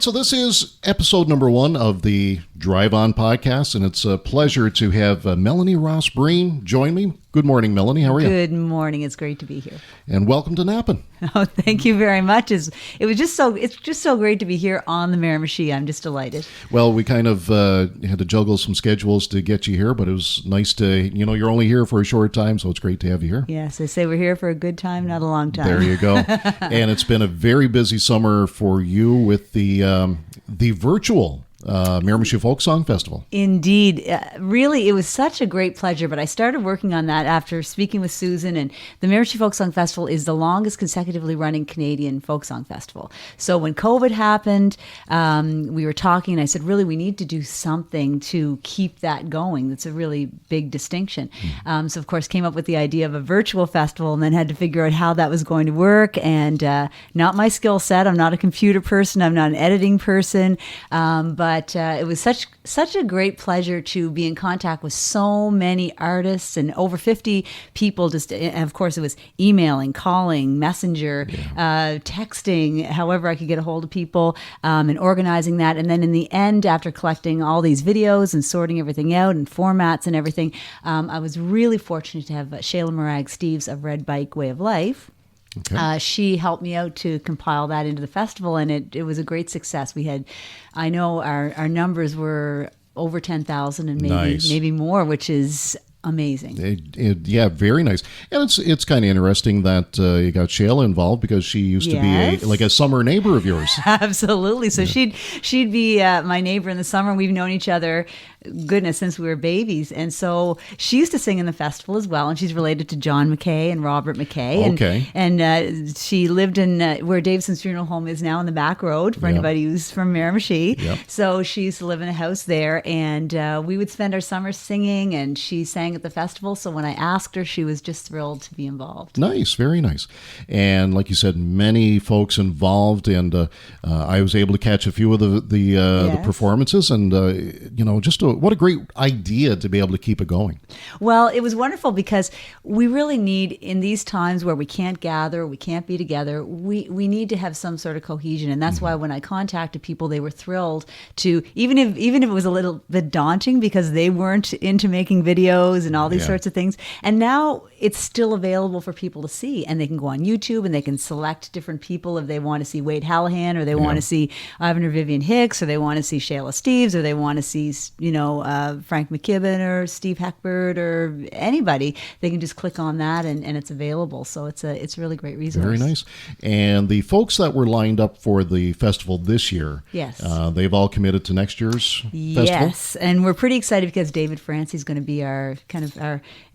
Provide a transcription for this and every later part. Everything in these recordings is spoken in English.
so this is episode number 1 of the Drive On podcast, and it's a pleasure to have Melanie Ross Breen join me. Good morning, Melanie. How are you? Good morning. It's great to be here. And welcome to Nappin. Oh, thank you very much. It's just so great to be here on the Miramichi. I'm just delighted. Well, we kind of had to juggle some schedules to get you here, but it was nice to, you're only here for a short time, so it's great to have you here. Yes, I say we're here for a good time, not a long time. There you go. And it's been a very busy summer for you with the virtual Miramichi Folk Song Festival. Indeed. Really, it was such a great pleasure, but I started working on that after speaking with Susan, and the Miramichi Folk Song Festival is the longest consecutively running Canadian folk song festival. So when COVID happened, we were talking, and I said, really, we need to do something to keep that going. That's a really big distinction. So, of course, came up with the idea of a virtual festival, and then had to figure out how that was going to work, and not my skill set. I'm not a computer person. I'm not an editing person, but it was such a great pleasure to be in contact with so many artists and over 50 people. Just, and of course, it was emailing, calling, messenger, texting, however I could get a hold of people, and organizing that. And then in the end, after collecting all these videos and sorting everything out and formats and everything, I was really fortunate to have Shayla Morag-Steves of Red Bike Way of Life. Okay. She helped me out to compile that into the festival, and it was a great success. We had, I know our numbers were over 10,000 and maybe more, which is amazing. Yeah, very nice. And it's kind of interesting that you got Shayla involved, because she used to be a summer neighbor of yours. Absolutely. So she'd be my neighbor in the summer. We've known each other, goodness, since we were babies. And so she used to sing in the festival as well. And she's related to John McKay and Robert McKay. Okay. And she lived in where Davidson's Funeral Home is now, in the back road, for anybody who's from Miramichi. Yep. So she used to live in a house there. And we would spend our summers singing, and she sang at the festival. So when I asked her, she was just thrilled to be involved. Nice. Very nice. And like you said, many folks involved. And I was able to catch a few of the performances. And, what a great idea to be able to keep it going. Well, it was wonderful, because we really need, in these times where we can't gather, we can't be together, we need to have some sort of cohesion. And that's why when I contacted people, they were thrilled to, even if it was a little bit daunting, because they weren't into making videos and all these sorts of things. And now it's still available for people to see, and they can go on YouTube and they can select different people if they want to see Wade Hallahan, or they want to see Ivan or Vivian Hicks, or they want to see Shayla Steves, or they want to see, Frank McKibben or Steve Heckbird or anybody. They can just click on that, and it's available. So it's a really great resource. Very nice. And the folks that were lined up for the festival this year, they've all committed to next year's festival? Yes, and we're pretty excited, because David Francie is going to be our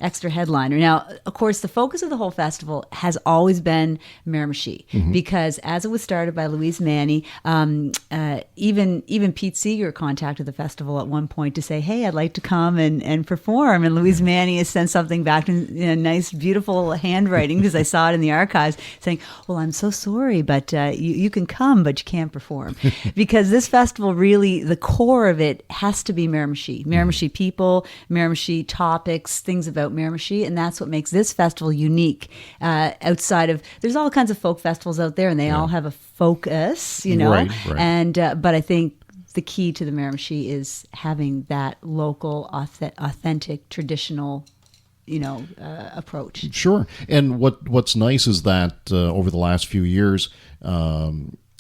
extra headliner. Now, of course, the focus of the whole festival has always been Miramichi, because as it was started by Louise Manny, even Pete Seeger contacted the festival at one point to say, hey, I'd like to come and perform. And Louise Manny has sent something back in nice, beautiful handwriting, because I saw it in the archives, saying, well, I'm so sorry, but you can come, but you can't perform. Because this festival, really, the core of it has to be Miramichi. Miramichi people, Miramichi topics, things about Miramichi, and that's what makes this festival unique. Outside of, there's all kinds of folk festivals out there, and they all have a focus, Right. And but I think the key to the Miramichi is having that local, authentic, traditional, approach. Sure. And what's nice is that over the last few years,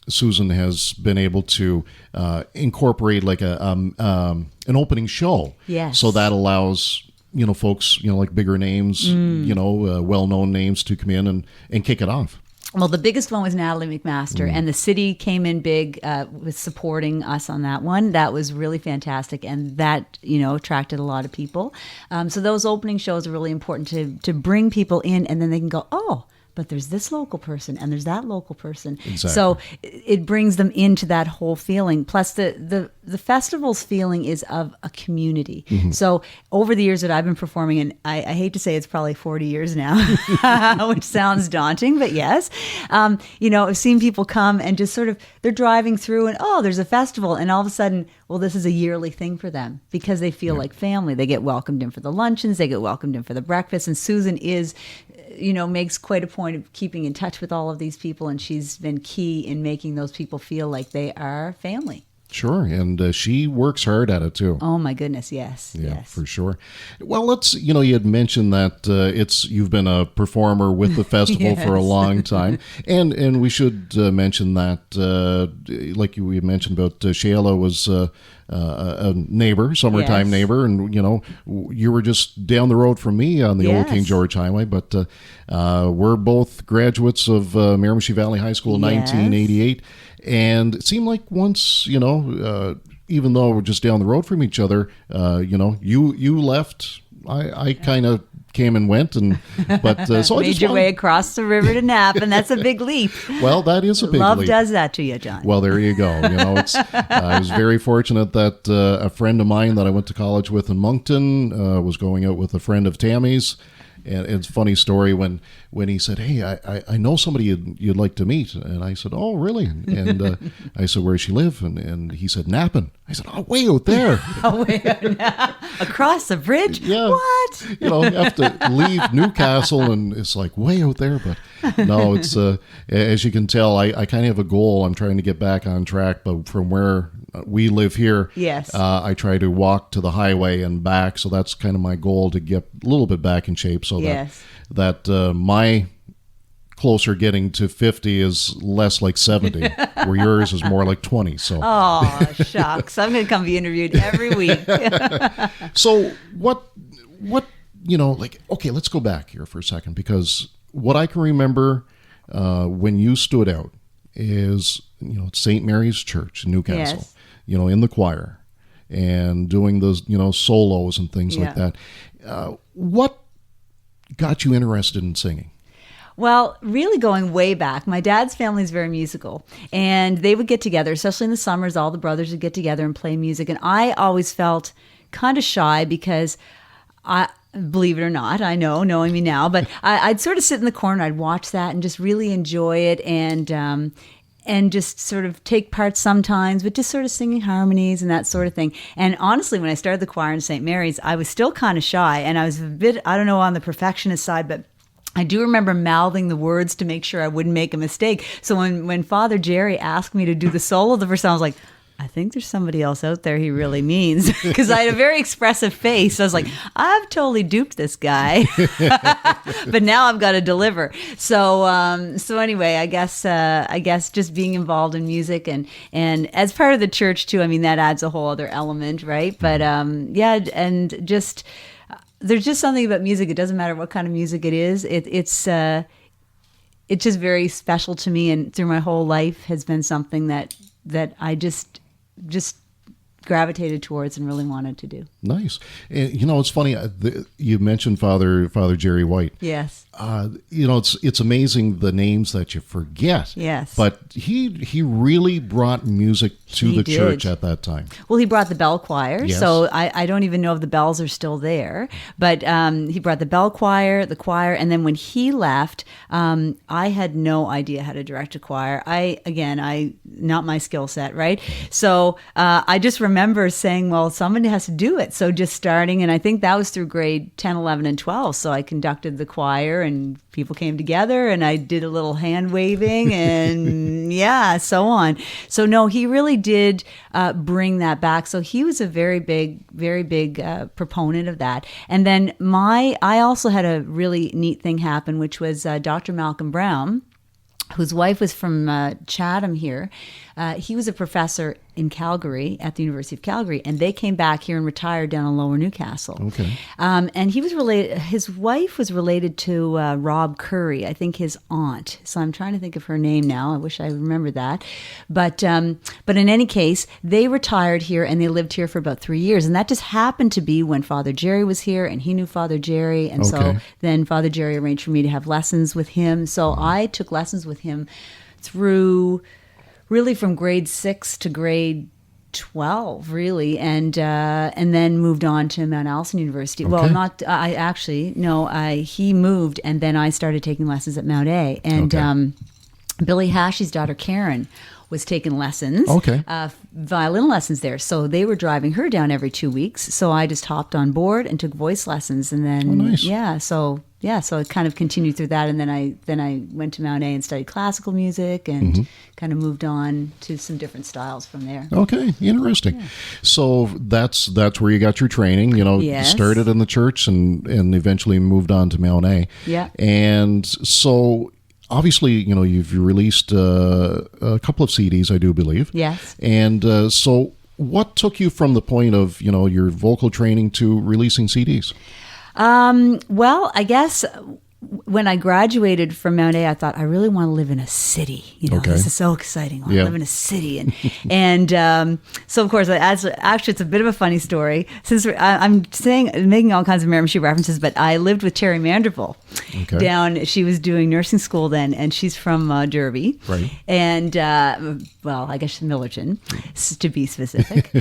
Susan has been able to incorporate like an opening show. Yes. So that allows folks like bigger names, well-known names to come in and kick it off. Well, the biggest one was Natalie McMaster, and the city came in big with supporting us on that one. That was really fantastic, and that attracted a lot of people. So those opening shows are really important to bring people in, and then they can go, oh, but there's this local person and there's that local person. Exactly. So it brings them into that whole feeling. Plus the festival's feeling is of a community. Mm-hmm. So over the years that I've been performing, and I hate to say it's probably 40 years now, which sounds daunting, but yes, I've seen people come and just sort of, they're driving through and, oh, there's a festival. And all of a sudden, well, this is a yearly thing for them because they feel like family. They get welcomed in for the luncheons. They get welcomed in for the breakfast. And Susan is, makes quite a point of keeping in touch with all of these people, and she's been key in making those people feel like they are family. Sure, and she works hard at it too. Oh my goodness, yes, Yeah, yes, for sure. Well, you had mentioned that you've been a performer with the festival Yes. for a long time, and we should mention that, like we mentioned about Shayla was a neighbor, summertime Yes. neighbor, and you were just down the road from me on the old Yes. King George Highway, but we're both graduates of Miramichi Valley High School in Yes. 1988. And it seemed like once, even though we're just down the road from each other, you left. I kind of came and went, but so I made just your way across the river to Nap, and that's a big leap. Well, that is a big Love leap. does that to you, John. Well, there you go. I was very fortunate that a friend of mine that I went to college with in Moncton was going out with a friend of Tammy's. And it's a funny story when he said, "Hey, I know somebody you'd like to meet," and I said, "Oh, really?" And I said, "Where does she live?" And he said, "Nappin." I said, "Oh, way out there." Across the bridge? Yeah. What? You have to leave Newcastle, and it's like way out there. But no, it's as you can tell, I kind of have a goal. I'm trying to get back on track, but from where we live here, Yes. I try to walk to the highway and back. So that's kind of my goal, to get a little bit back in shape, so Yes. that my closer getting to 50 is less like 70, where yours is more like 20. So Oh, shucks. I'm going to come be interviewed every week. So what okay, let's go back here for a second, because what I can remember when you stood out is, St. Mary's Church in Newcastle, Yes. In the choir and doing those, solos and things like Yeah. that. What got you interested in singing? Well, really going way back, my dad's family is very musical, and they would get together, especially in the summers. All the brothers would get together and play music, and I always felt kind of shy because believe it or not, I know, knowing me now, but I'd sort of sit in the corner, I'd watch that and just really enjoy it, and just sort of take part sometimes, but just sort of singing harmonies and that sort of thing. And honestly, when I started the choir in St. Mary's, I was still kind of shy, and I was a bit, I don't know, on the perfectionist side, but I do remember mouthing the words to make sure I wouldn't make a mistake. So when Father Jerry asked me to do the solo the first time, I was like, I think there's somebody else out there he really means, because I had a very expressive face. So I was like, I've totally duped this guy, but now I've got to deliver. So anyway, I guess just being involved in music and as part of the church too. I mean, that adds a whole other element, right? But and just there's just something about music. It doesn't matter what kind of music it is. It's just very special to me, and through my whole life has been something that I just gravitated towards and really wanted to do. Nice. And, it's funny. You mentioned Father Jerry White. Yes. It's amazing the names that you forget. Yes. But he really brought music to He the did. church at that time. Well, he brought the bell choir, Yes. so I don't even know if the bells are still there. But he brought the bell choir, the choir, and then when he left, I had no idea how to direct a choir. I not my skill set, right? So I just remember saying, well, someone has to do it. So just starting, and I think that was through grade 10, 11, and 12. So I conducted the choir, and people came together, and I did a little hand waving, and so on. So no, he really did bring that back. So he was a very big proponent of that. And then I also had a really neat thing happen, which was Dr. Malcolm Brown, whose wife was from Chatham here. He was a professor in Calgary at the University of Calgary, and they came back here and retired down in Lower Newcastle. Okay. And he was related. His wife was related to Rob Curry, I think his aunt. So I'm trying to think of her name now. I wish I remembered that. But in any case, they retired here and they lived here for about 3 years, and that just happened to be when Father Jerry was here, and he knew Father Jerry, and so then Father Jerry arranged for me to have lessons with him. So I took lessons with him through really from grade 6 to grade 12, really, and then moved on to Mount Allison University. Okay. Well, not I actually no. He moved, and then I started taking lessons at Mount A. And Billy Hashey's daughter Karen was taking lessons, violin lessons there. So they were driving her down every 2 weeks. So I just hopped on board and took voice lessons, and then so it kind of continued through that, and then I went to Mount A and studied classical music, and kind of moved on to some different styles from there. Okay, interesting. Yeah. So that's where you got your training. You started in the church and eventually moved on to Mount A. Yeah. And so obviously, you've released a couple of CDs, I do believe. Yes. And so what took you from the point of, your vocal training to releasing CDs? Well, I guess when I graduated from Mount A, I thought I really want to live in a city. This is so exciting. I want to live in a city, and so of course, actually, it's a bit of a funny story. Since I'm making all kinds of Miramichi references, but I lived with Terry Manderville down. She was doing nursing school then, and she's from Derby, right? And I guess Millerton, to be specific.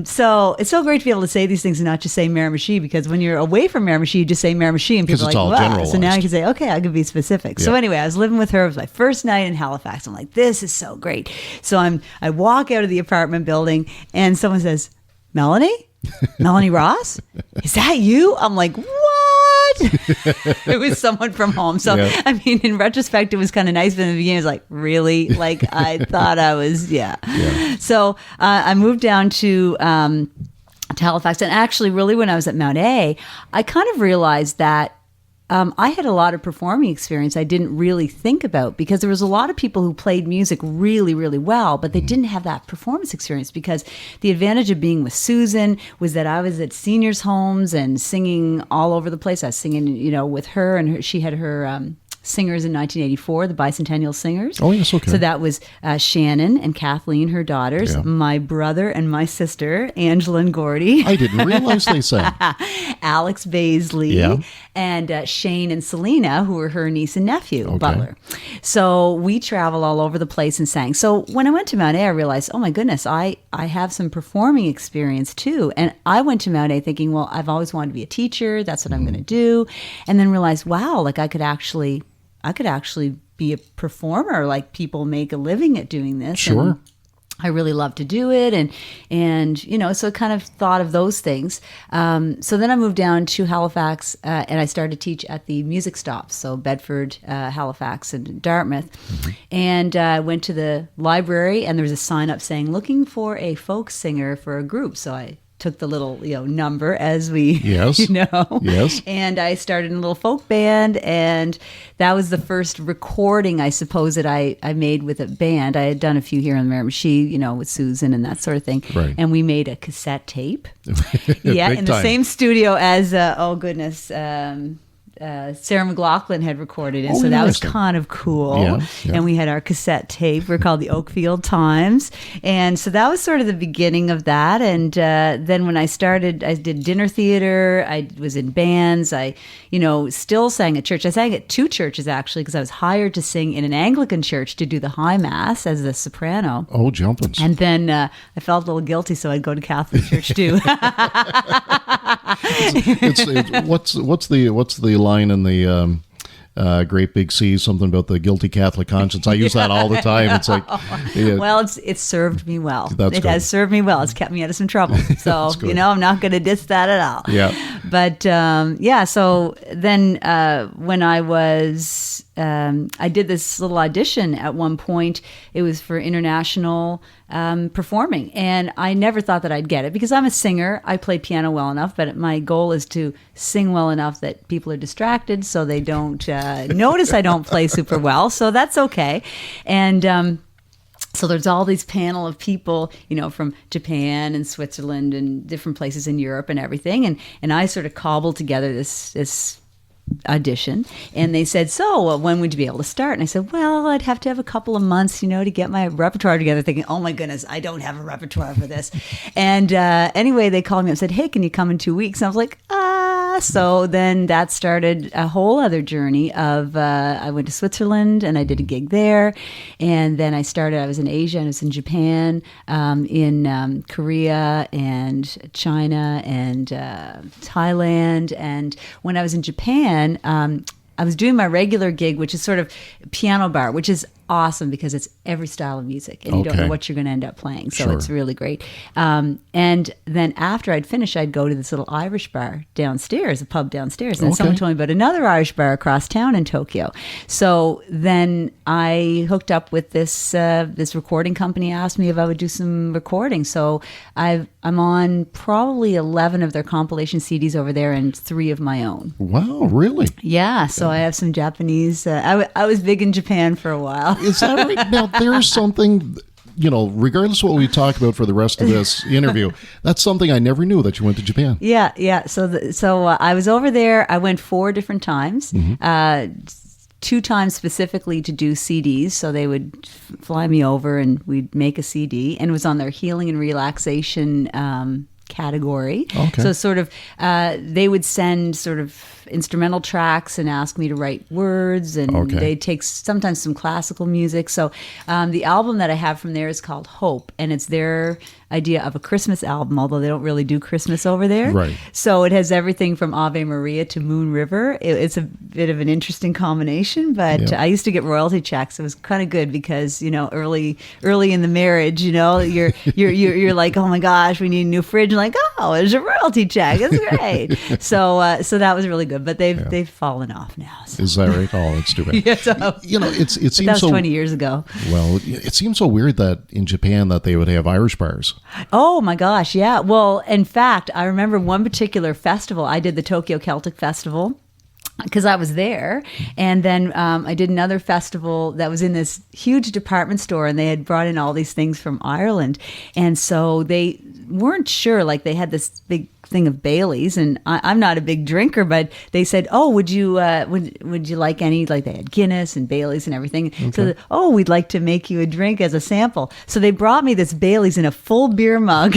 So it's so great to be able to say these things and not just say Miramichi, because when you're away from Miramichi, you just say Miramichi, and people are like, all generalized. So now I can say, okay, I can be specific. Yeah. So anyway, I was living with her. It was my first night in Halifax. I'm like, this is so great. So I walk out of the apartment building, and someone says, Melanie? Melanie Ross? Is that you? I'm like, what? It was someone from home. So, I mean, in retrospect, it was kind of nice, but in the beginning, it was like, really? Like, I thought I was, So I moved down to Halifax. And actually, really, when I was at Mount A, I kind of realized that I had a lot of performing experience I didn't really think about, because there was a lot of people who played music really, really well, but they didn't have that performance experience, because the advantage of being with Susan was that I was at seniors' homes and singing all over the place. I was singing, with her, and she had her singers in 1984, the Bicentennial Singers. Oh, yes, okay. So that was Shannon and Kathleen, her daughters, my brother and my sister, Angela and Gordy. I didn't realize they sang. Alex Baisley, and Shane and Selena, who were her niece and nephew, Butler. So we travel all over the place and sang. So when I went to Mount A, I realized, oh my goodness, I have some performing experience too. And I went to Mount A thinking, well, I've always wanted to be a teacher. That's what I'm going to do. And then realized, wow, like I could actually be a performer. Like, people make a living at doing this. Sure. And I really love to do it. And so I kind of thought of those things. So then I moved down to Halifax, and I started to teach at the music stops. So Bedford, Halifax, and Dartmouth. And I went to the library, and there was a sign up saying, looking for a folk singer for a group. So I took the little number, as we and I started in a little folk band, and that was the first recording, I suppose, that I made with a band. I had done a few here in Miramichi, with Susan and that sort of thing, and we made a cassette tape in the same studio as Sarah McLachlan had recorded it. So that was kind of cool. Yeah. And we had our cassette tape. We're called the Oakfield Times. And so that was sort of the beginning of that. And then when I started, I did dinner theater. I was in bands. I, still sang at church. I sang at two churches, actually, because I was hired to sing in an Anglican church to do the high mass as a soprano. Oh, jumpins. And then I felt a little guilty, so I'd go to Catholic church too. What's the line in the Great Big C, something about the guilty Catholic conscience? I use that all the time. It's like, well, it's served me well. It has served me well. It's kept me out of some trouble. So I'm not going to diss that at all. Yeah. But so then when I was I did this little audition at one point. It was for international performing, and I never thought that I'd get it, because I'm a singer. I play piano well enough, but my goal is to sing well enough that people are distracted, so they don't notice I don't play super well. So that's okay. And so there's all these panel of people, from Japan and Switzerland and different places in Europe and everything. And I sort of cobbled together this audition, and they said, so when would you be able to start? And I said, well, I'd have to have a couple of months, to get my repertoire together, thinking, oh my goodness, I don't have a repertoire for this. And anyway, they called me and said, hey, can you come in 2 weeks? And I was like, so then that started a whole other journey of, I went to Switzerland and I did a gig there. And then I was in Asia, and I was in Japan, in Korea and China and Thailand. And when I was in Japan, I was doing my regular gig, which is sort of piano bar, which is awesome because it's every style of music and you don't know what you're going to end up playing. So it's really great. And then after I'd finish, I'd go to this little Irish bar downstairs, a pub downstairs. And someone told me about another Irish bar across town in Tokyo. So then I hooked up with this recording company, asked me if I would do some recording. So I'm on probably 11 of their compilation CDs over there and 3 of my own. Wow, really? Yeah. So I have some Japanese. I was big in Japan for a while. Is that right? Now, there's something, regardless of what we talk about for the rest of this interview, that's something I never knew, that you went to Japan. Yeah. So I was over there. I went 4 different times. 2 times specifically to do CDs. So they would fly me over and we'd make a CD, and it was on their healing and relaxation category. So sort of they would send sort of instrumental tracks and ask me to write words, and they'd take sometimes some classical music. So the album that I have from there is called Hope, and it's their idea of a Christmas album, although they don't really do Christmas over there. Right. So it has everything from Ave Maria to Moon River. It's a bit of an interesting combination, but I used to get royalty checks. It was kind of good because, early in the marriage, you're like, oh my gosh, we need a new fridge. Like, oh, there's a royalty check. That's great. So that was really good, but they've fallen off now. So. Is that right? Oh, it's too bad. It seems that was 20 years ago. Well, it seems so weird that in Japan that they would have Irish bars. Oh my gosh, yeah. Well, in fact, I remember one particular festival. I did the Tokyo Celtic Festival because I was there. And then I did another festival that was in this huge department store, and they had brought in all these things from Ireland. And so they weren't sure, like they had this big thing of Baileys, and I'm not a big drinker, but they said, oh, would you like any, like they had Guinness and Baileys and everything. So we'd like to make you a drink as a sample. So they brought me this Baileys in a full beer mug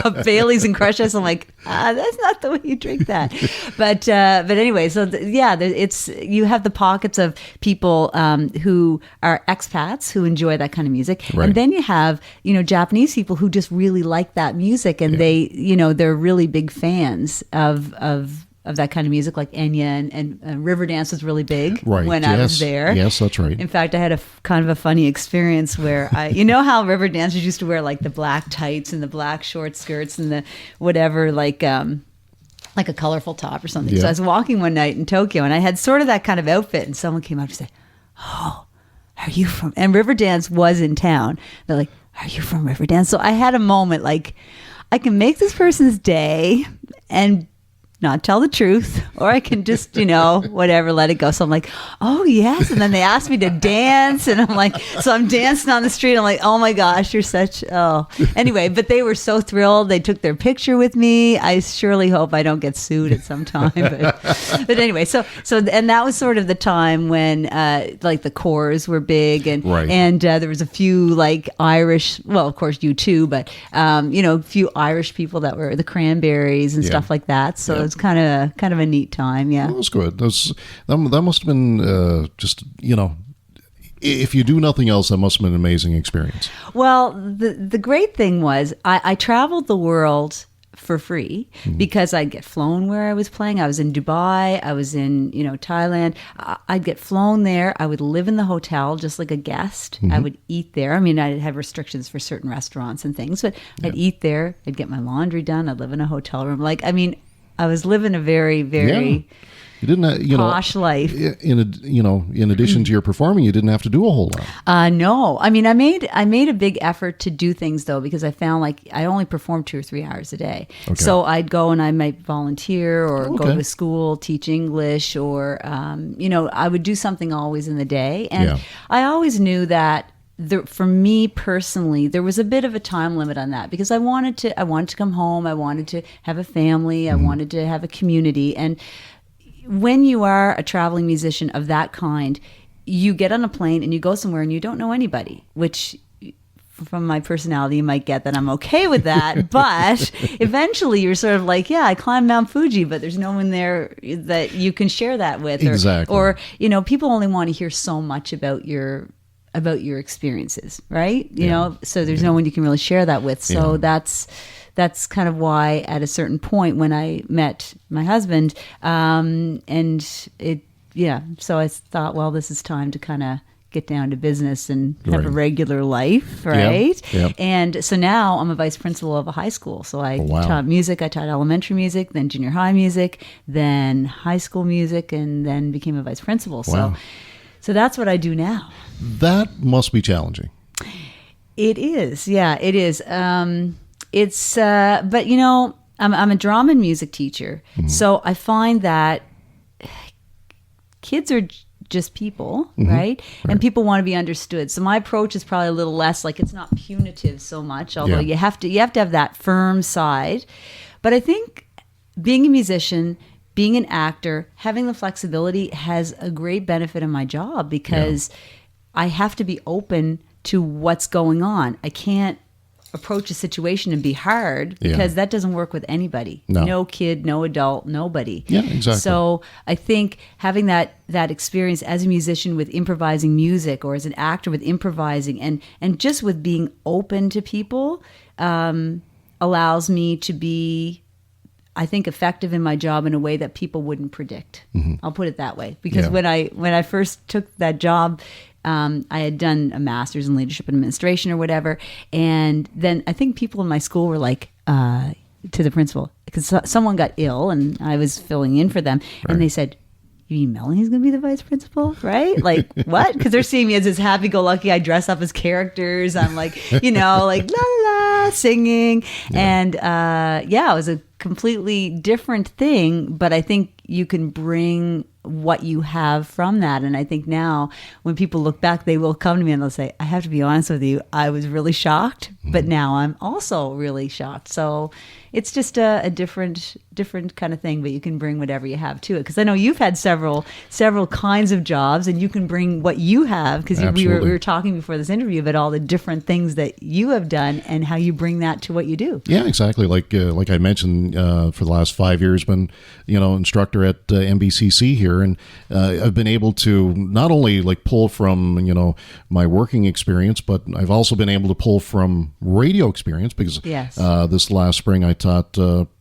of Baileys and crushed ice. I'm like, that's not the way you drink that. But anyway, so it's, you have the pockets of people who are expats who enjoy that kind of music. Right. And then you have, Japanese people who just really like that music, and they're really big fans of that kind of music, like Enya, and Riverdance was really big when I was there. Yes, that's right. In fact, I had a kind of a funny experience where how river dancers used to wear like the black tights and the black short skirts and the whatever, like a colorful top or something. Yeah. So I was walking one night in Tokyo, and I had sort of that kind of outfit, and someone came up to say, "Oh, are you from?" And Riverdance was in town. They're like, "Are you from Riverdance?" So I had a moment like, I can make this person's day and not tell the truth, or I can just, whatever, let it go. So I'm like, oh yes. And then they asked me to dance, and I'm like, so I'm dancing on the street. I'm like, oh my gosh, you're anyway, but they were so thrilled. They took their picture with me. I surely hope I don't get sued at some time. But anyway, so, and that was sort of the time when, like the Corrs were big, and, there was a few like Irish, well, of course you too, but, a few Irish people that were the Cranberries and stuff like that. So it's kind of a neat time. Yeah, that was good. That must have been just if you do nothing else, that must have been an amazing experience. Well, the great thing was I traveled the world for free because I'd get flown where I was playing. I was in Dubai, I was in Thailand. I'd get flown there. I would live in the hotel just like a guest. I would eat there. I mean, I'd have restrictions for certain restaurants and things, but I'd eat there. I'd get my laundry done. I'd live in a hotel room. I was living a very, very you didn't posh life. In addition to your performing, you didn't have to do a whole lot. No, I mean, I made a big effort to do things though, because I found like I only performed 2 or 3 hours a day. Okay. So I'd go and I might volunteer or go to school, teach English, or I would do something always in the day, and I always knew that. For me personally, there was a bit of a time limit on that because I wanted to come home. I wanted to have a family. I wanted to have a community. And when you are a traveling musician of that kind, you get on a plane and you go somewhere and you don't know anybody, which from my personality, you might get that I'm okay with that. But eventually you're sort of like, I climbed Mount Fuji, but there's no one there that you can share that with. Exactly. Or people only want to hear so much about your experiences, right? So there's no one you can really share that with. So that's kind of why at a certain point when I met my husband, so I thought, well, this is time to kind of get down to business and have a regular life, right? Yep. And so now I'm a vice principal of a high school. So I taught music. I taught elementary music, then junior high music, then high school music, and then became a vice principal. So that's what I do now. That must be challenging. It is. Yeah, it is. But you know, I'm a drama and music teacher. Mm-hmm. So I find that kids are just people, right? And people want to be understood. So my approach is probably a little less like, it's not punitive so much, although you have to have that firm side. But I think being a musician, being an actor, having the flexibility has a great benefit in my job, because I have to be open to what's going on. I can't approach a situation and be hard, because that doesn't work with anybody. No kid, no adult, nobody. Yeah, exactly. So I think having that experience as a musician with improvising music, or as an actor with improvising, and just with being open to people, allows me to be, I think, effective in my job in a way that people wouldn't predict. I'll put it that way. Because when I first took that job, I had done a master's in leadership and administration or whatever. And then I think people in my school were like, to the principal, because someone got ill and I was filling in for them. Right. And they said, you mean Melanie's going to be the vice principal, right? Like, what? Because they're seeing me as this happy-go-lucky. I dress up as characters. I'm like, like la-la-la, singing. Yeah. And it was a completely different thing. But I think you can bring what you have from that. And I think now when people look back, they will come to me and they'll say, I have to be honest with you, I was really shocked, but now I'm also really shocked. So it's just a different kind of thing, but you can bring whatever you have to it. Because I know you've had several kinds of jobs, and you can bring what you have, because we were talking before this interview about all the different things that you have done and how you bring that to what you do. Yeah, exactly. Like I mentioned, for the last 5 years, been instructor at MBCC here, and I've been able to not only like pull from my working experience, but I've also been able to pull from radio experience, because this last spring I taught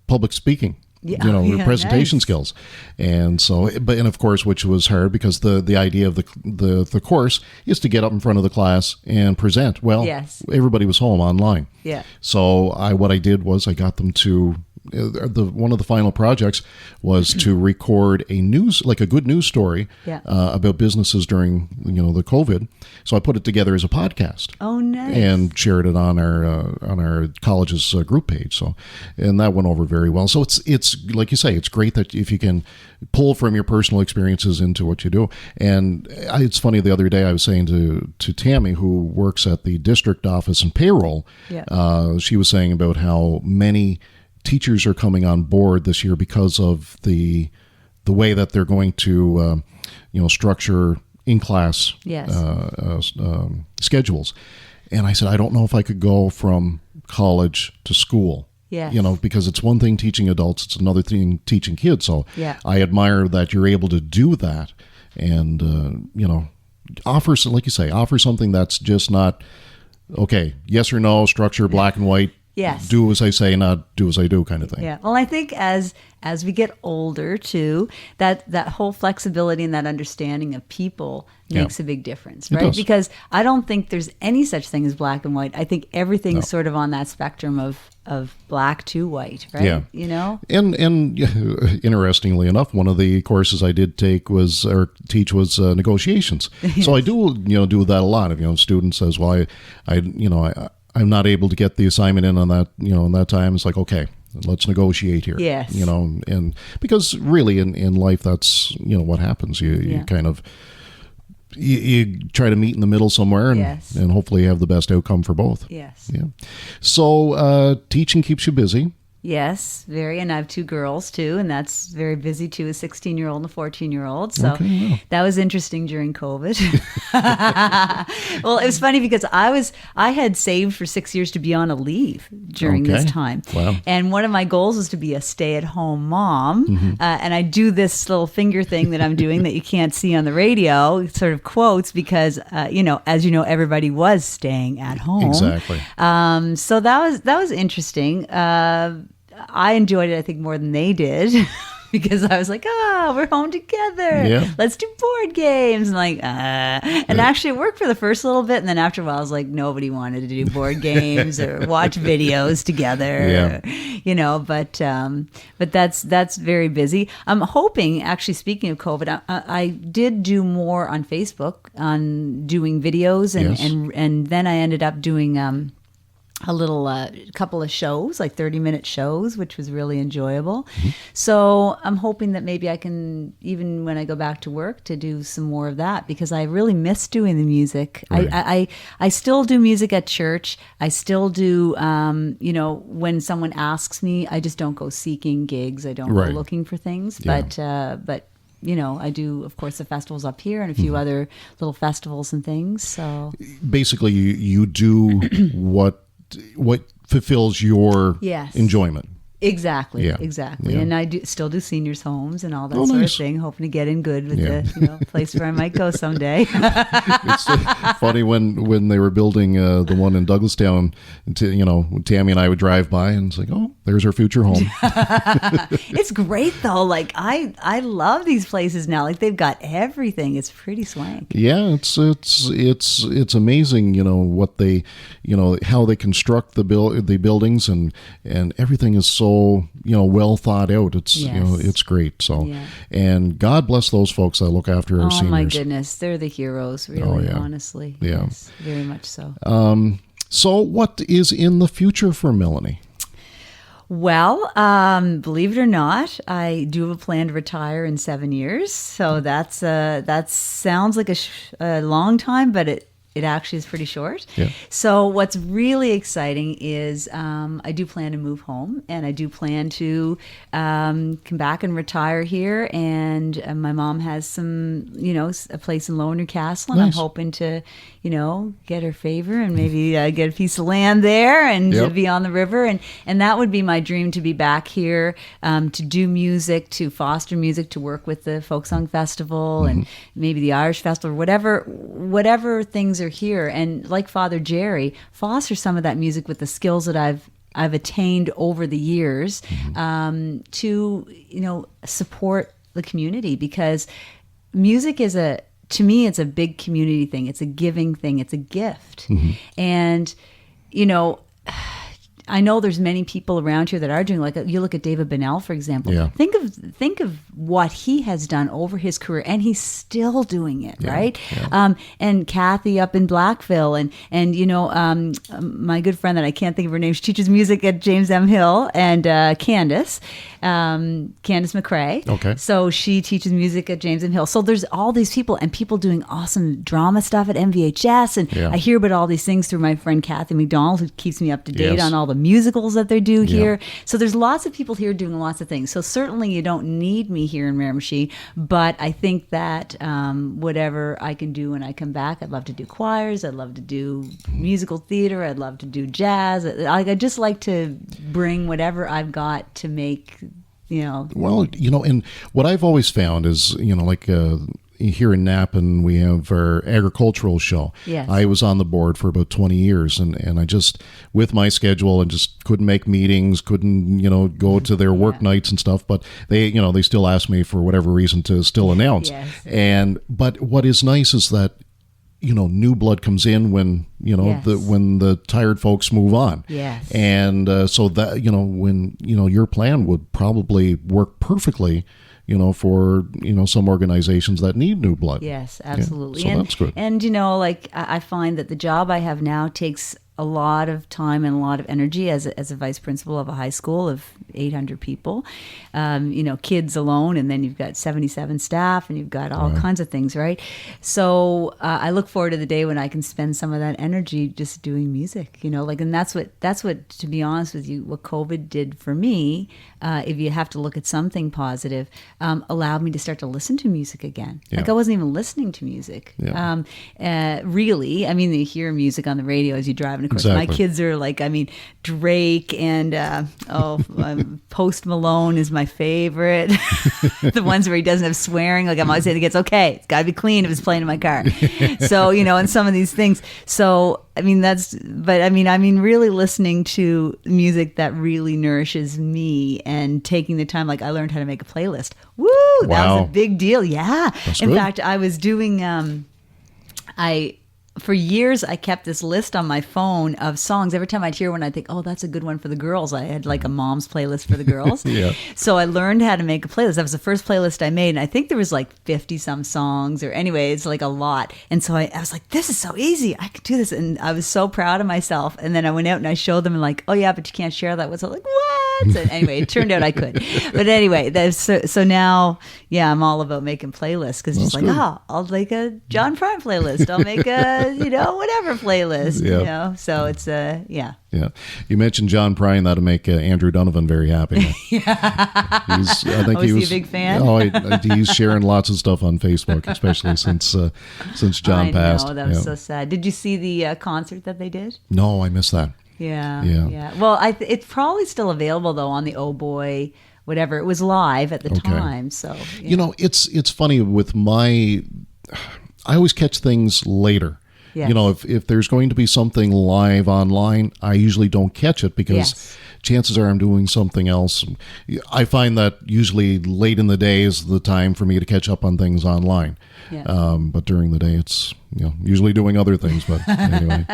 public speaking. Presentation skills. And so, and of course, which was hard, because the idea of the course is to get up in front of the class and present. Well, everybody was home online. Yeah. So what I did was I got them to, one of the final projects was to record a good news story about businesses during the COVID. So I put it together as a podcast. Oh, nice! And shared it on our college's group page. So, and that went over very well. So it's like you say, it's great that if you can pull from your personal experiences into what you do. And it's funny, the other day I was saying to Tammy, who works at the district office and payroll, she was saying about how many teachers are coming on board this year because of the way that they're going to structure in-class schedules. And I said, I don't know if I could go from college to school. Yes. Because it's one thing teaching adults, it's another thing teaching kids. So I admire that you're able to do that, and offer, like you say, offer something that's just not yes or no, structure, black and white. Yes. Do as I say, not do as I do, kind of thing. Yeah. Well, I think as we get older too, that whole flexibility and that understanding of people makes a big difference, right? Because I don't think there's any such thing as black and white. I think everything's sort of on that spectrum of black to white, right? Yeah. And interestingly enough, one of the courses I did teach was negotiations. Yes. So I do do that a lot. If student says, well, I'm not able to get the assignment in on that, in that time. It's like, okay, let's negotiate here. Yes. And because really in life, that's, what happens. You kind of, you try to meet in the middle somewhere and hopefully have the best outcome for both. Yes. Yeah. So teaching keeps you busy. Yes, very. And I have 2 girls too, and that's very busy too, a 16-year-old and a 14-year-old. So that was interesting during COVID. Well, it was funny because I had saved for 6 years to be on a leave during this time. Wow. And one of my goals was to be a stay-at-home mom. Mm-hmm. And I do this little finger thing that I'm doing that you can't see on the radio, sort of quotes, because, as you know, everybody was staying at home. Exactly. So that was interesting. I enjoyed it, I think, more than they did because I was like, we're home together. Yeah. Let's do board games. And like, and actually it worked for the first little bit. And then after a while, I was like, nobody wanted to do board games or watch videos together, but that's very busy. I'm hoping, actually, speaking of COVID, I did do more on Facebook on doing videos and then I ended up doing a little couple of shows, like 30-minute shows, which was really enjoyable. Mm-hmm. So I'm hoping that maybe I can, even when I go back to work, to do some more of that, because I really miss doing the music. Right. I still do music at church. I still do, when someone asks me, I just don't go seeking gigs. I don't go looking for things, but I do, of course, the festivals up here and a few other little festivals and things. So basically, you do what fulfills your enjoyment. Exactly. Yeah. And I still do seniors' homes and all that sort of thing, hoping to get in good with the place where I might go someday. It's funny when they were building the one in Douglastown, Tammy and I would drive by and it's like, oh, there's our future home. It's great though. Like I love these places now. Like they've got everything. It's pretty swank. Yeah, it's amazing. What they, how they construct the buildings and everything is so well thought out. It's great. So, and God bless those folks that look after our seniors. Oh my goodness, they're the heroes, really. Honestly, yes, very much so. So, what is in the future for Melanie? Well, believe it or not, I do have a plan to retire in 7 years. So that sounds like a long time, but it actually is pretty short. Yeah. So what's really exciting is I do plan to move home, and I do plan to come back and retire here. And my mom has some, a place in Lower Newcastle, and I'm hoping to, get her favor and maybe get a piece of land there and to be on the river. And that would be my dream, to be back here, to do music, to foster music, to work with the Folk Song Festival and maybe the Irish Festival, whatever things are here, and like Father Jerry, foster some of that music with the skills that I've attained over the years, to support the community, because music is to me it's a big community thing. It's a giving thing. It's a gift, and I know there's many people around here that are doing, like you look at David Bennell, for example. Yeah. Think of what he has done over his career, and he's still doing it, right? Yeah. And Kathy up in Blackville, and my good friend that I can't think of her name, she teaches music at James M. Hill, and Candace McCrae. Okay. So she teaches music at James M. Hill. So there's all these people, and people doing awesome drama stuff at MVHS, and I hear about all these things through my friend Kathy McDonald, who keeps me up to date on all the musicals that they do here. So there's lots of people here doing lots of things. So certainly you don't need me here in Miramichi, but I think that whatever I can do when I come back, I'd love to do choirs, I'd love to do musical theater, I'd love to do jazz. I just like to bring whatever I've got to make, Well, and what I've always found is, here in Napan, we have our agricultural show. Yes. I was on the board for about 20 years, and I just, with my schedule, and just couldn't make meetings, couldn't, go to their work nights and stuff, but they still ask me for whatever reason to still announce. Yes. But what is nice is that, new blood comes in when, when the tired folks move on. Yes. And so that, when, your plan would probably work perfectly, for, some organizations that need new blood. Yes, absolutely. Yeah, so that's good. And, I find that the job I have now takes a lot of time and a lot of energy as a vice principal of a high school of 800 people, kids alone, and then you've got 77 staff, and you've got all kinds of things, right? So I look forward to the day when I can spend some of that energy just doing music, and that's what, to be honest with you, what COVID did for me, if you have to look at something positive, allowed me to start to listen to music again. Yeah. Like I wasn't even listening to music, really. I mean, you hear music on the radio as you drive, And of course, Exactly. my kids are like, I mean, Drake and Post Malone is my favorite. The ones where he doesn't have swearing. Like I'm always saying, it's okay. It's got to be clean if it's playing in my car. So, and some of these things. So, I mean, really listening to music that really nourishes me and taking the time. Like I learned how to make a playlist. Woo! That Wow. was a big deal. Yeah. That's In good. fact, I was doing, for years, I kept this list on my phone of songs. Every time I'd hear one, I'd think, oh, that's a good one for the girls. I had like a mom's playlist for the girls. Yeah. So I learned how to make a playlist. That was the first playlist I made. And I think there was like 50 some songs, or anyway, it's like a lot. And so I was like, this is so easy. I could do this. And I was so proud of myself. And then I went out and I showed them and like, oh yeah, but you can't share that with. So I'm like, what? And anyway, it turned out I could. But anyway, so now, yeah, I'm all about making playlists because it's like, good. I'll make a John Prine playlist. I'll make a, whatever playlist, Yeah. So it's, yeah. Yeah. You mentioned John Prine. That'll make Andrew Donovan very happy. I think Is he a big fan? Oh, he's sharing lots of stuff on Facebook, especially since John passed. I know, that was so sad. Did you see the concert that they did? No, I missed that. Yeah. Well, it's probably still available though on the Oh Boy, whatever. It was live at the time, so it's funny with I always catch things later. Yes. If there's going to be something live online, I usually don't catch it because chances are I'm doing something else. I find that usually late in the day is the time for me to catch up on things online. Yeah. But during the day, it's usually doing other things. But anyway,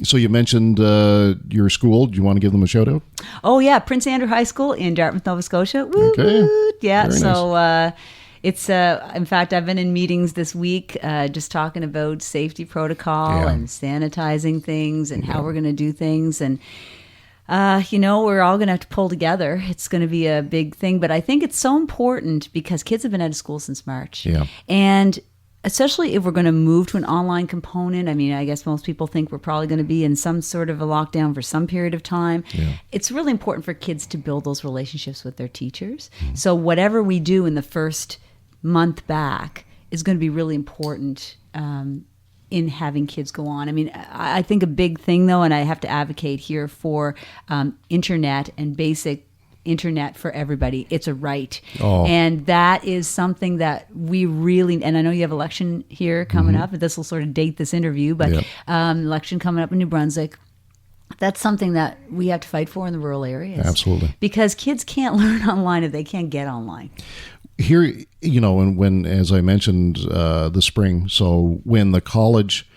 so you mentioned your school. Do you want to give them a shout out? Oh yeah, Prince Andrew High School in Dartmouth, Nova Scotia. Woo, Okay. woo. Yeah. Very So. nice. It's in fact, I've been in meetings this week just talking about safety protocol and sanitizing things and how we're going to do things. And, we're all going to have to pull together. It's going to be a big thing. But I think it's so important because kids have been out of school since March. Yeah. And especially if we're going to move to an online component. I mean, I guess most people think we're probably going to be in some sort of a lockdown for some period of time. Yeah. It's really important for kids to build those relationships with their teachers. Mm-hmm. So whatever we do in the first month back is going to be really important in having kids go on. I mean, I think a big thing though, and I have to advocate here for internet and basic internet for everybody. It's a right. Oh. And that is something that we really, and I know you have election here coming up, this will sort of date this interview, but election coming up in New Brunswick. That's something that we have to fight for in the rural areas. Absolutely. Because kids can't learn online if they can't get online. Here, and when, as I mentioned, the spring, so when the college,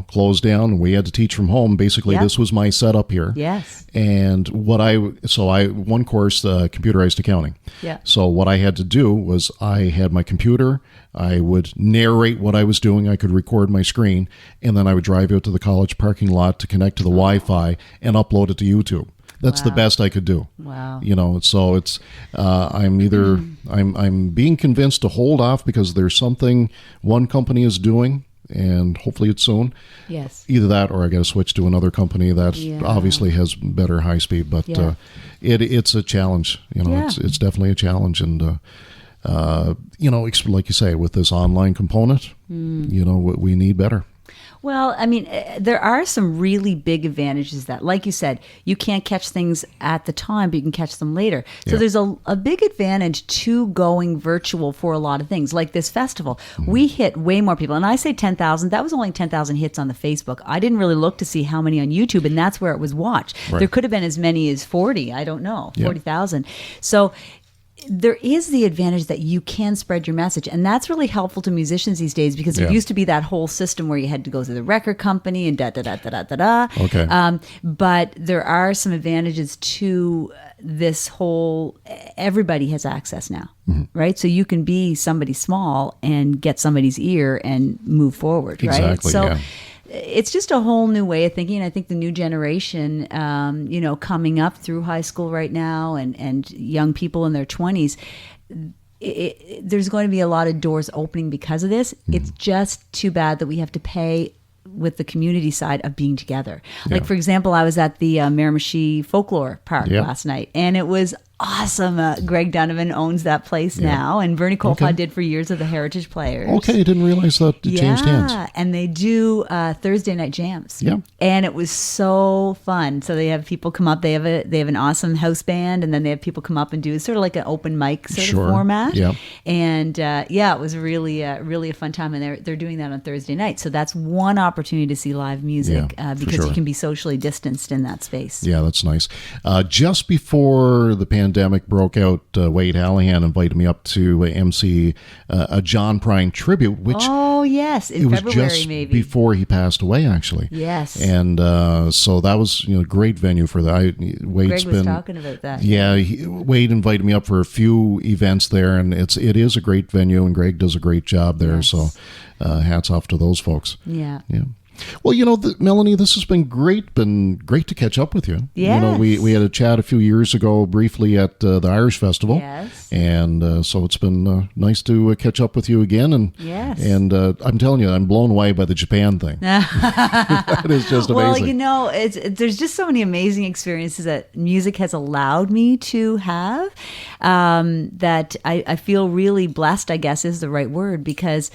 closed down and we had to teach from home, basically this was my setup here. Yes. And one course, computerized accounting. Yeah. So what I had to do was I had my computer, I would narrate what I was doing, I could record my screen, and then I would drive out to the college parking lot to connect to the Wi-Fi and upload it to YouTube. That's the best I could do. Wow. So it's I'm being convinced to hold off because there's something one company is doing, and hopefully it's soon. Yes. Either that or I got to switch to another company that obviously has better high speed. But it's a challenge. It's definitely a challenge, and like you say, with this online component, we need better. Well, I mean, there are some really big advantages that, like you said, you can't catch things at the time, but you can catch them later. So there's a big advantage to going virtual for a lot of things, like this festival. Mm-hmm. We hit way more people. And I say 10,000. That was only 10,000 hits on the Facebook. I didn't really look to see how many on YouTube, and that's where it was watched. Right. There could have been as many as 40. I don't know, 40,000. So there is the advantage that you can spread your message, and that's really helpful to musicians these days because there used to be that whole system where you had to go to the record company and da-da-da-da-da-da. Okay. But there are some advantages to this whole, everybody has access now, right? So you can be somebody small and get somebody's ear and move forward, right? Exactly, So it's just a whole new way of thinking. I think the new generation, coming up through high school right now and young people in their 20s, there's going to be a lot of doors opening because of this. It's just too bad that we have to pay with the community side of being together. Like, for example, I was at the Miramichi Folklore Park last night, and it was awesome. Greg Donovan owns that place now, and Bernie Colpod did for years of the Heritage Players. Okay, I didn't realize that it changed hands. Yeah, and they do Thursday night jams. Yeah, and it was so fun. So they have people come up. They have an awesome house band, and then they have people come up and do sort of like an open mic sort of format. Yeah, and it was really a fun time. And they're doing that on Thursday night. So that's one opportunity to see live music because you can be socially distanced in that space. Yeah, that's nice. Just before the pandemic broke out, Wade Hallahan invited me up to MC a John Prine tribute, which in February just maybe before he passed away, actually. Yes, and so that was a great venue for that. Greg was talking about that. Yeah, Wade invited me up for a few events there, and it is a great venue, and Greg does a great job there. Yes. So hats off to those folks. Yeah. Well, Melanie, this has been great. Been great to catch up with you. Yes. We had a chat a few years ago briefly at the Irish Festival. Yes. And so it's been nice to catch up with you again. And yes. And I'm telling you, I'm blown away by the Japan thing. That is just amazing. Well, there's just so many amazing experiences that music has allowed me to have that I feel really blessed, I guess is the right word, because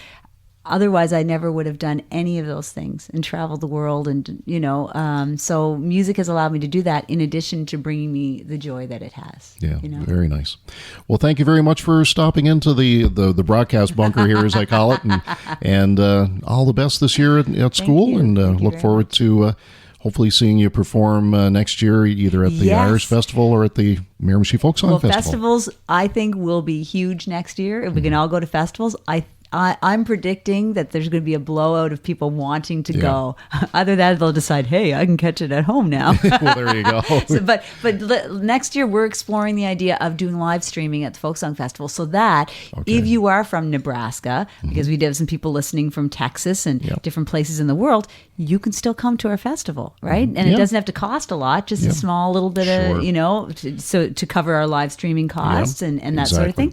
otherwise, I never would have done any of those things and traveled the world. And, so music has allowed me to do that in addition to bringing me the joy that it has. Yeah, very nice. Well, thank you very much for stopping into the broadcast bunker here, as I call it. And all the best this year at school. And look forward to hopefully seeing you perform next year, either at the Irish Festival or at the Miramichi Folk Song Festival. Festivals, I think, will be huge next year. If we can all go to festivals, I'm predicting that there's going to be a blowout of people wanting to go. Either that, they'll decide, hey, I can catch it at home now. Well, there you go. But next year, we're exploring the idea of doing live streaming at the Folk Song Festival, so that if you are from Nebraska, because we do have some people listening from Texas and different places in the world, you can still come to our festival, right? And it doesn't have to cost a lot, just a small little bit of, to cover our live streaming costs and that sort of thing.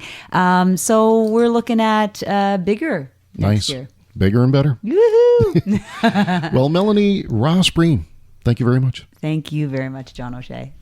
So we're looking at bigger next year. Bigger and better. Woohoo! Well, Melanie Ross Breen, thank you very much. Thank you very much, John O'Shea.